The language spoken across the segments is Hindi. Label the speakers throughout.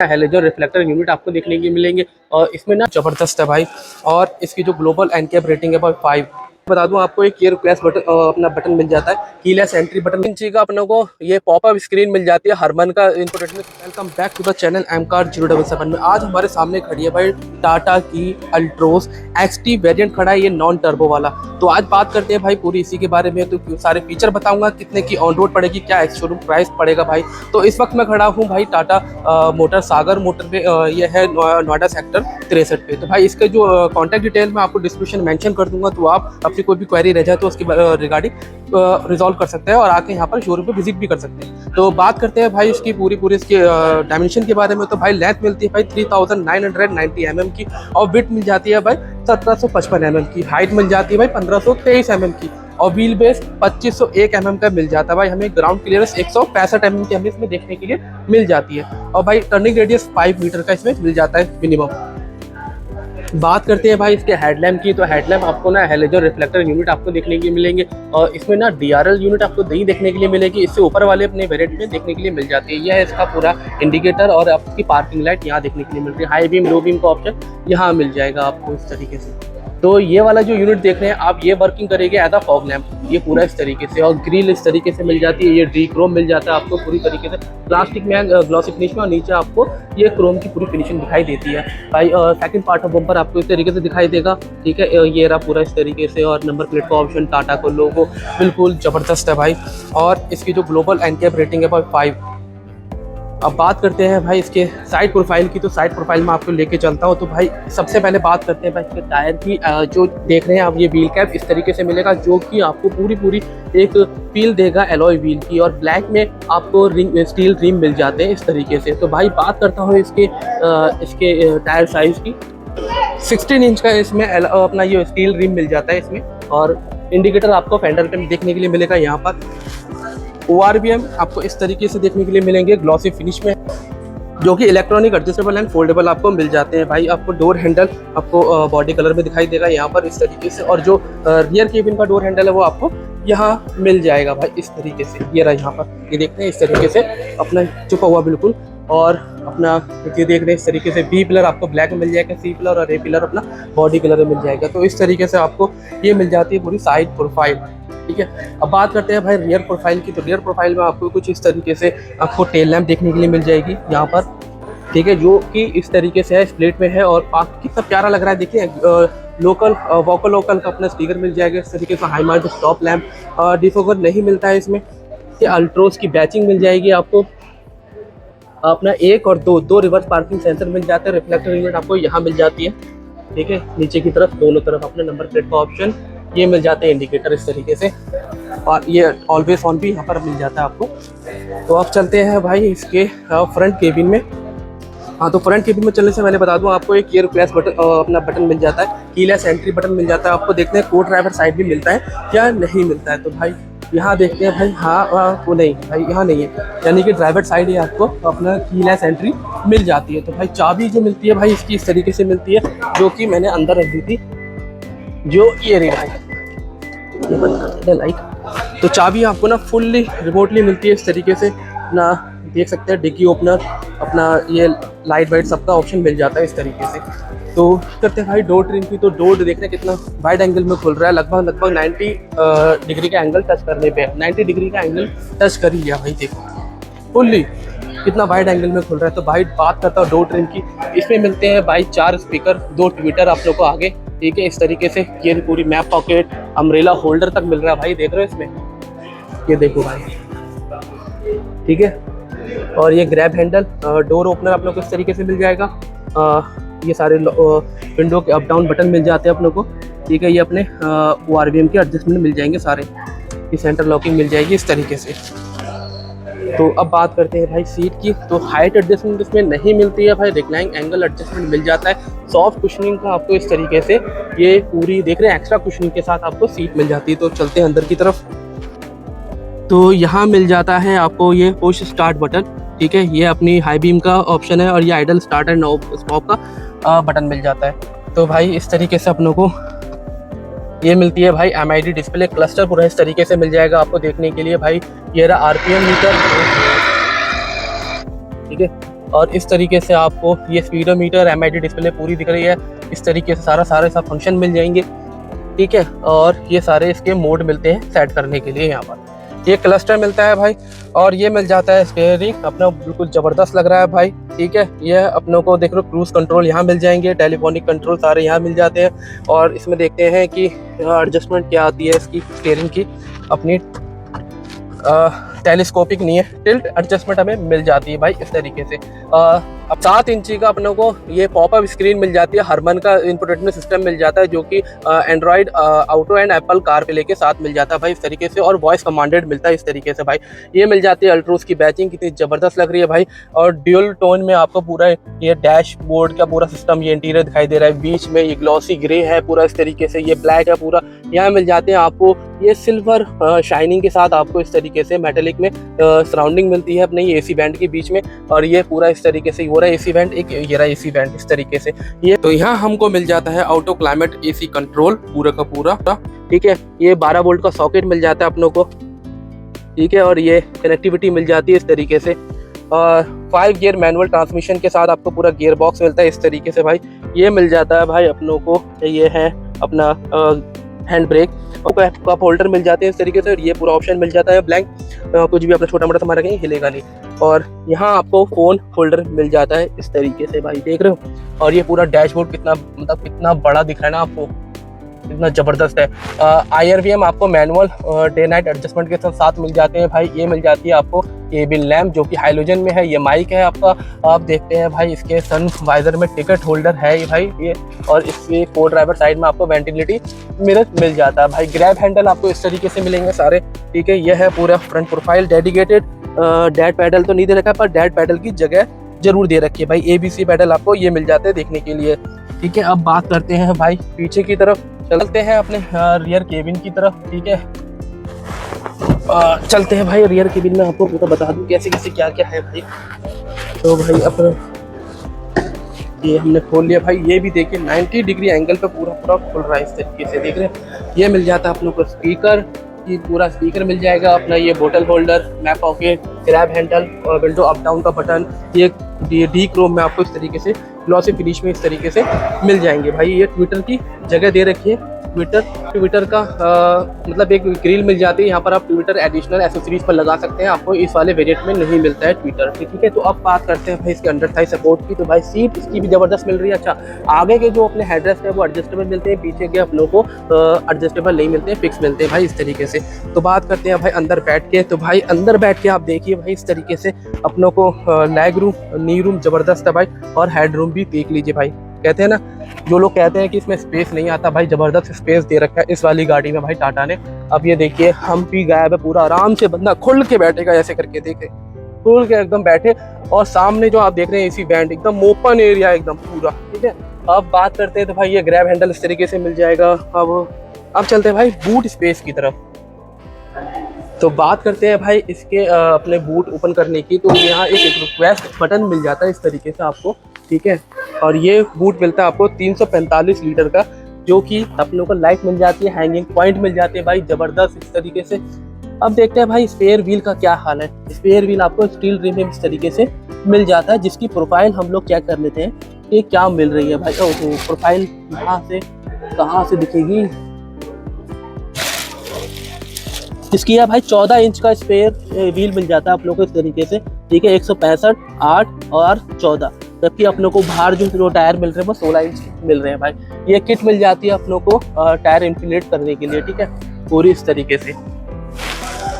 Speaker 1: हैलोजन रिफ्लेक्टर यूनिट आपको देखने के मिलेंगे और इसमें ना ज़बरदस्त है भाई। और इसकी जो ग्लोबल एनकैप रेटिंग है भाई 5। बता दूं आपको एक ईयर क्लैश बटन अपना बटन मिल जाता है, कीलेस एंट्री बटन इंची का अपने को ये पॉपअप स्क्रीन मिल जाती है हरमन का input. Welcome back to the channel एमकार 077 में। आज हमारे सामने खड़ी है भाई टाटा की अल्ट्रोज एक्सटी वेरिएंट खड़ा है, ये नॉन टर्बो वाला। तो आज बात करते हैं भाई पूरी इसी के बारे में। तो सारे फीचर बताऊंगा, कितने की ऑन रोड पड़ेगी, क्या शोरूम प्राइस पड़ेगा भाई। तो इस वक्त मैं खड़ा हूँ भाई टाटा मोटर सागर मोटर पे, ये है नोएडा सेक्टर 63 पे। तो भाई इसके जो कॉन्टैक्ट डिटेल मैं आपको डिस्क्रिप्शन मेंशन कर दूंगा, तो आप अपनी कोई भी क्वेरी रह जाए तो उसके रिगार्डिंग रिजॉल्व कर सकते हैं और आके यहाँ पर शोरूम पे विजिट भी कर सकते हैं। तो बात करते हैं भाई इसकी पूरी इसकी डायमेंशन के बारे में। तो भाई लेंथ मिलती है भाई 3990 mm की और विड्थ मिल जाती है भाई 1755 mm की। हाइट मिल जाती है भाई 1523 mm की और व्हील बेस 2501 mm का मिल जाता है भाई। हमें ग्राउंड क्लियरेंस 165 mm की हमें इसमें देखने के लिए मिल जाती है और भाई टर्निंग रेडियस 5 मीटर का इसमें मिल जाता है मिनिमम। बात करते हैं भाई इसके हेडलैम्प की। तो हेडलैम्प आपको ना हैलोजन रिफ्लेक्टर यूनिट आपको देखने के लिए मिलेंगे और इसमें ना DRL यूनिट आपको नहीं देखने के लिए मिलेगी, इससे ऊपर वाले अपने वेरिएंट में देखने के लिए मिल जाती है। यह है इसका पूरा इंडिकेटर और आपकी पार्किंग लाइट यहाँ देखने के लिए मिल रही है। हाई बीम लो बीम का ऑप्शन यहाँ मिल जाएगा आपको इस तरीके से। तो ये वाला जो यूनिट देख रहे हैं आप, ये वर्किंग करेंगे एज अ फॉग लैम्प, ये पूरा इस तरीके से। और ग्रिल इस तरीके से मिल जाती है, ये डी क्रोम मिल जाता है आपको पूरी तरीके से प्लास्टिक में ग्लॉसी फिनिश में, और नीचे आपको ये क्रोम की पूरी फिनिशिंग दिखाई देती है भाई। सेकंड पार्ट ऑफ बम्पर आपको इस तरीके से दिखाई देगा, ठीक है। ये रहा पूरा इस तरीके से और नंबर प्लेट का ऑप्शन, टाटा को लोगो बिल्कुल ज़बरदस्त है भाई। और इसकी जो ग्लोबल एनकैप रेटिंग है भाई 5। अब बात करते हैं भाई इसके साइड प्रोफाइल की। तो साइड प्रोफाइल में आपको लेके चलता हूँ। तो भाई सबसे पहले बात करते हैं भाई इसके टायर की। जो देख रहे हैं आप, ये व्हील कैप इस तरीके से मिलेगा जो कि आपको पूरी एक फील देगा एलॉय व्हील की। और ब्लैक में आपको रिंग स्टील रिम मिल जाते हैं इस तरीके से। तो भाई बात करता हूँ इसके टायर साइज़ की। 16 इंच का इसमें अपना ये स्टील रिम मिल जाता है इसमें। और इंडिकेटर आपको फेंडर पे देखने के लिए मिलेगा यहाँ पर। ORVM आपको इस तरीके से देखने के लिए मिलेंगे ग्लॉसी फिनिश में, जो कि इलेक्ट्रॉनिक एडजस्टेबल एंड फोल्डेबल आपको मिल जाते हैं भाई। आपको डोर हैंडल आपको बॉडी कलर में दिखाई देगा यहाँ पर इस तरीके से। और जो रियर केबिन का डोर हैंडल है वो आपको यहाँ मिल जाएगा भाई इस तरीके से। ये रहा यहाँ पर, ये देखते हैं इस तरीके से अपना चुका हुआ बिल्कुल। और अपना ये देख रहे हैं इस तरीके से B पिलर आपको ब्लैक में मिल जाएगा, C पिलर और A पिलर अपना बॉडी कलर में मिल जाएगा। तो इस तरीके से आपको ये मिल जाती है पूरी साइड प्रोफाइल, ठीक है। अब बात करते हैं भाई रियर प्रोफाइल की। तो रियर प्रोफाइल में आपको कुछ इस तरीके से आपको टेल लैम्प देखने के लिए मिल जाएगी यहाँ पर, ठीक है, जो कि इस तरीके से है, स्प्लिट में है। और कितना प्यारा लग रहा है, देखिए लोकल वोकल का अपना स्पीकर मिल जाएगा इस तरीके से। High mark stop lamp defogger नहीं मिलता है इसमें। ये अल्ट्रोज की बैचिंग मिल जाएगी आपको। अपना 1 और 2 रिवर्स पार्किंग सेंसर मिल जाते हैं। रिफ्लेक्टर यूनिट आपको यहाँ मिल जाती है, ठीक है। नीचे की तरफ दोनों तरफ अपने नंबर प्लेट का ऑप्शन ये मिल जाते हैं, इंडिकेटर इस तरीके से। और ये ऑलवेज ऑन भी यहाँ पर मिल जाता है आपको। तो अब चलते हैं भाई इसके फ्रंट केबिन में। हाँ, तो फ्रंट केबिन में चलने से मैंने बता दूं आपको एक ईयर क्लैश बटन अपना बटन मिल जाता है, कीलेस एंट्री बटन मिल जाता है आपको। देखते हैं को ड्राइवर साइड भी मिलता है या नहीं मिलता है। तो भाई यहाँ देखते हैं भाई, हाँ वो नहीं भाई, यहाँ नहीं है, यानी कि ड्राइवर साइड ही आपको अपना कीलेस एंट्री मिल जाती है। तो भाई चाबी जो मिलती है भाई इसकी इस तरीके से मिलती है, जो कि मैंने अंदर रख दी थी, जो ये रही भाई, ये बंद कर देते हैं लाइट। तो चाबी आपको ना फुल्ली रिमोटली मिलती है इस तरीके से ना, देख सकते हैं डिग्गी ओपनर अपना ये लाइट वाइट सबका ऑप्शन मिल जाता है इस तरीके से। तो करते हैं भाई डोर ट्रिम की। तो डोर देख रहे हैं कितना वाइड एंगल में खुल रहा है, लगभग 90 डिग्री का एंगल टच करने पे 90 डिग्री का एंगल टच कर ही लिया भाई, देखो फुल्ली कितना वाइड एंगल में खुल रहा है। तो भाई बात करता हूँ डोर ट्रिम की। इसमें मिलते हैं भाई 4 स्पीकर, 2 ट्विटर आप लोग को आगे, ठीक है, इस तरीके से। ये पूरी मैप पॉकेट अम्ब्रेला होल्डर तक मिल रहा है भाई, देख रहे हो इसमें, ये देखो भाई, ठीक है। और ये ग्रैब हैंडल, डोर ओपनर आप लोग को इस तरीके से मिल जाएगा। ये सारे विंडो के अप डाउन बटन मिल जाते हैं आप लोग को, ठीक है। ये अपने ORVM के एडजस्टमेंट मिल जाएंगे सारे। ये सेंटर लॉकिंग मिल जाएगी इस तरीके से। तो अब बात करते हैं भाई सीट की। तो हाइट एडजस्टमेंट इसमें नहीं मिलती है भाई, रिक्लाइनिंग एंगल एडजस्टमेंट मिल जाता है। सॉफ्ट कुशनिंग का आपको इस तरीके से ये पूरी देख रहे हैं एक्स्ट्रा कुशनिंग के साथ आपको सीट मिल जाती है। तो चलते हैं अंदर की तरफ। तो यहाँ मिल जाता है आपको ये पुश स्टार्ट बटन, ठीक है। ये अपनी हाई बीम का ऑप्शन है और ये आइडल स्टार्ट एंड स्टॉप का बटन मिल जाता है। तो भाई इस तरीके से अपनों को ये मिलती है भाई MID डिस्प्ले क्लस्टर पूरा इस तरीके से मिल जाएगा आपको देखने के लिए भाई। ये रहा RPM मीटर, ठीक है। और इस तरीके से आपको ये स्पीडोमीटर, MID डिस्प्ले पूरी दिख रही है। इस तरीके से सारे सब फंक्शन मिल जाएंगे, ठीक है। और ये सारे इसके मोड मिलते हैं सेट करने के लिए। यहाँ पर ये क्लस्टर मिलता है भाई, और ये मिल जाता है स्टीयरिंग अपना, बिल्कुल ज़बरदस्त लग रहा है भाई, ठीक है। ये अपनों को देख लो क्रूज कंट्रोल यहाँ मिल जाएंगे, टेलीफोनिक कंट्रोल सारे यहाँ मिल जाते हैं। और इसमें देखते हैं कि एडजस्टमेंट क्या आती है इसकी स्टीयरिंग की, अपनी टेलीस्कोपिक नहीं है, टिल्ट एडजस्टमेंट हमें मिल जाती है भाई इस तरीके से। अब 7 इंची का अपनों को ये पॉपअप स्क्रीन मिल जाती है, हरमन का इंफोटेनमेंट सिस्टम मिल जाता है जो कि Android auto and Apple car पे लेके साथ मिल जाता है भाई इस तरीके से, और वॉइस कमांडेड मिलता है इस तरीके से भाई। ये मिल जाती है अल्ट्रोज की बैचिंग, कितनी ज़बरदस्त लग रही है भाई। और ड्यूल टोन में आपको पूरा ये डैशबोर्ड का पूरा सिस्टम, ये इंटीरियर दिखाई दे रहा है। बीच में ये ग्लॉसी ग्रे है पूरा इस तरीके से, ये ब्लैक है पूरा। यहाँ मिल जाते हैं आपको ये सिल्वर शाइनिंग के साथ आपको इस तरीके से मेटेलिक में सराउंडिंग मिलती है अपने ये AC बैंड के बीच में। और ये पूरा इस तरीके से हो रहा है AC बैंड, एक ये रहा AC बैंड इस तरीके से। ये तो यहाँ हमको मिल जाता है ऑटो क्लाइमेट AC कंट्रोल पूरा का पूरा, ठीक है। ये 12 वोल्ट का सॉकेट मिल जाता है अपनों को, ठीक है। और ये कनेक्टिविटी मिल जाती है इस तरीके से। और 5 गियर मैनुअल ट्रांसमिशन के साथ आपको पूरा गियर बॉक्स मिलता है इस तरीके से भाई। ये मिल जाता है भाई अपनों को, ये है अपना हैंड ब्रेक, कप होल्डर मिल जाते हैं इस तरीके से। और ये पूरा ऑप्शन मिल जाता है ब्लैंक, कुछ भी अपना छोटा मोटा सामान रखेंगे हिलेगा नहीं। और यहाँ आपको फ़ोन होल्डर मिल जाता है इस तरीके से भाई, देख रहे हो। और ये पूरा डैशबोर्ड कितना मतलब कितना बड़ा दिख रहा है ना आपको, कितना ज़बरदस्त है। IRVM आपको मैनुअल डे नाइट एडजस्टमेंट के साथ मिल जाते हैं भाई। ये मिल जाती है आपको केबिन लैम्प जो कि हाइलोजन में है। ये माइक है आपका, आप देखते हैं भाई इसके सन वाइजर में टिकट होल्डर है ये भाई ये। और इसके को ड्राइवर साइड में आपको वेंटिलिटी मिरर मिल जाता है भाई। ग्रैब हैंडल आपको इस तरीके से मिलेंगे सारे, ठीक है। यह है पूरा front profile dedicated. Dead pedal तो नहीं दे रखा है, पर डैड पैडल की जगह जरूर दे रखी है भाई। ABC पैडल आपको ये मिल जाते हैं देखने के लिए, ठीक है। अब बात करते हैं भाई पीछे की तरफ, चलते हैं अपने रियर केबिन की तरफ, ठीक है। चलते हैं भाई रियर केबिन में, आपको पूरा बता दूं कैसे कैसे क्या क्या है भाई। तो भाई अपना ये हमने खोल लिया भाई। ये भी देखिए 90 डिग्री एंगल पे पूरा खुल रहा है इस तरीके से, देख रहे हैं। ये मिल जाता है आप लोग को स्पीकर, ये पूरा स्पीकर मिल जाएगा अपना। ये बोतल holder, map pocket, grab handle और विंडो अप डाउन का बटन। ये डी क्रोम में आपको इस तरीके से ग्लॉसी फिनिश में इस तरीके से मिल जाएंगे भाई। ये ट्विटर की जगह दे रखी है, ट्विटर का मतलब एक ग्रिल मिल जाती है यहाँ पर। आप ट्विटर एडिशनल एसेसरीज पर लगा सकते हैं, आपको इस वाले वेरिएंट में नहीं मिलता है ट्विटर, ठीक है। तो अब बात करते हैं भाई इसके अंडर थाई सपोर्ट की। तो भाई सीट इसकी भी ज़बरदस्त मिल रही है। अच्छा, आगे के जो अपने हेडरेस्ट है वो एडजस्टेबल मिलते हैं, पीछे के अपनों को एडजस्टेबल नहीं मिलते हैं, फिक्स मिलते हैं भाई इस तरीके से। तो बात करते हैं भाई अंदर बैठ के। तो भाई अंदर बैठ के आप देखिए भाई इस तरीके से अपनों को लेग रूम, नी रूम ज़बरदस्त है भाई। और हेड रूम भी देख लीजिए भाई। कहते हैं ना, जो लोग कहते हैं कि इसमें स्पेस नहीं आता, भाई ज़बरदस्त स्पेस दे रखा है इस वाली गाड़ी में भाई टाटा ने। अब ये देखिए हम भी गायब है पूरा, आराम से बंदा खुल के बैठेगा ऐसे करके, देखे खुल के एकदम बैठे। और सामने जो आप देख रहे हैं AC बैंड, एकदम ओपन एरिया एकदम पूरा, ठीक है। अब बात करते हैं तो भाई ये ग्रैब हैंडल इस तरीके से मिल जाएगा। अब चलते हैं भाई बूट स्पेस की तरफ। तो बात करते हैं भाई इसके अपने बूट ओपन करने की। तो यहाँ एक रिक्वेस्ट बटन मिल जाता है इस तरीके से आपको, ठीक है। और ये बूट मिलता है आपको 345 लीटर का, जो कि अपनों को लाइट मिल जाती है, हैंगिंग पॉइंट मिल जाते हैं भाई ज़बरदस्त इस तरीके से। अब देखते हैं भाई स्पेयर व्हील का क्या हाल है। स्पेयर व्हील आपको स्टील रिम में इस तरीके से मिल जाता है, जिसकी प्रोफाइल हम लोग चेक कर लेते हैं कि क्या मिल रही है भाई। ओहो, प्रोफाइल कहाँ से दिखेगी इसकी? है भाई 14 इंच का स्पेयर व्हील मिल जाता है आप लोग को इस तरीके से, ठीक है। 165, 8 और 14, जबकि अपनों को बाहर जो टायर मिल रहे हैं वो 16 इंच मिल रहे हैं भाई। ये किट मिल जाती है अपनों को टायर इंफ्लेट करने के लिए, ठीक है, पूरी इस तरीके से।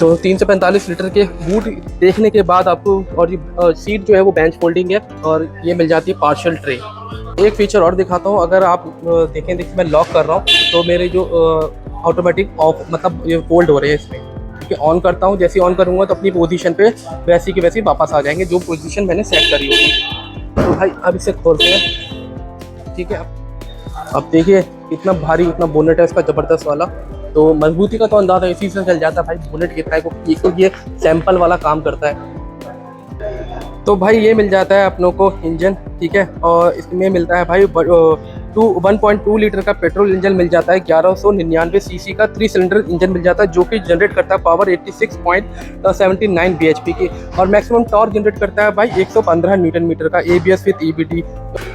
Speaker 1: तो 345 लीटर के बूट देखने के बाद आपको, और ये सीट जो है वो बेंच फोल्डिंग है, और ये मिल जाती है पार्शियल ट्रे। एक फीचर और दिखाता हूँ, अगर आप देखें मैं लॉक कर रहा हूँ तो मेरे जो ऑटोमेटिक ऑफ मतलब ये फोल्ड हो रहे हैं इसमें, ठीक है। ऑन करता हूँ, जैसे ऑन करूँगा तो अपनी पोजीशन पे वैसी की वैसी वापस आ जाएंगे, जो पोजीशन मैंने सेट करी होगी। तो भाई अब इसे खोलते हैं, ठीक है। अब देखिए इतना भारी, इतना बोनेट है इसका ज़बरदस्त वाला। तो मजबूती का तो अंदाज़ा इसी से चल जाता है भाई बोनेट कितना है, क्योंकि ये सैंपल वाला काम करता है। तो भाई ये मिल जाता है अपनों को इंजन, ठीक है। और इसमें मिलता है भाई 1.2 लीटर का पेट्रोल इंजन मिल जाता है, 1199 सीसी का 3 सिलेंडर इंजन मिल जाता है जो कि जनरेट करता है पावर 86.79 bhp की, और मैक्सिमम टॉर्क जनरेट करता है भाई 115 न्यूटन मीटर का, ABS विद EBD।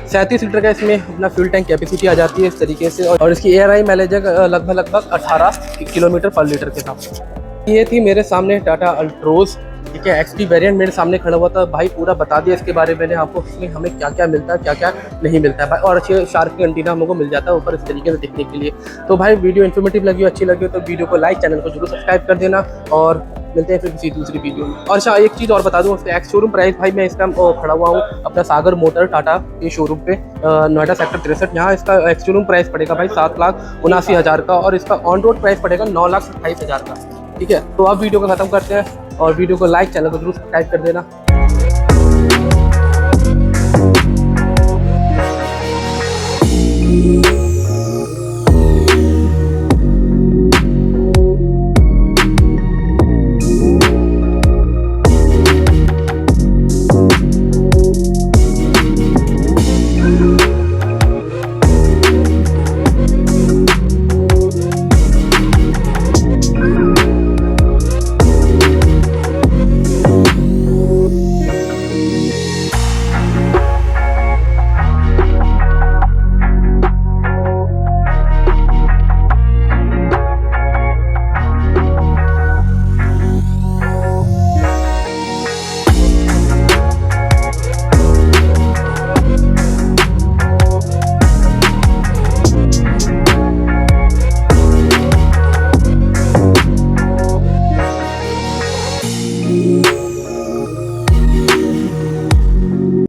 Speaker 1: 37 लीटर का इसमें अपना फ्यूल टैंक कैपेसिटी आ जाती है इस तरीके से, और इसकी ARI माइलेज लगभग 18 किलोमीटर पर लीटर के साथ। ये थी मेरे सामने टाटा अल्ट्रोज, ठीक है, XT वेरिएंट मेरे सामने खड़ा हुआ था भाई, पूरा बता दिया इसके बारे में मैंने आपको, इसमें हमें क्या क्या मिलता है क्या क्या नहीं मिलता है भाई, और अच्छे शार्क की एंटीना हमको मिल जाता है ऊपर इस तरीके से देखने के लिए। तो भाई वीडियो इन्फॉर्मेटिव लगी हो, अच्छी लगी हो तो वीडियो को लाइक, चैनल को जरूर सब्सक्राइब कर देना, और मिलते हैं फिर किसी दूसरी वीडियो में। और अच्छा एक चीज़ और बता दूँ, उसका एक्स शोरूम प्राइस भाई, मैं इस टाइम खड़ा हुआ हूँ अपना सागर मोटर टाटा के शोरूम पे, नोएडा सेक्टर 63। यहाँ इसका एक्स शोरूम प्राइस पड़ेगा भाई 7,79,000 का, और इसका ऑन रोड प्राइस पड़ेगा 9,28,000 का। ठीक है, तो अब वीडियो को खत्म करते हैं, और वीडियो को लाइक, चैनल को जरूर सब्सक्राइब कर देना।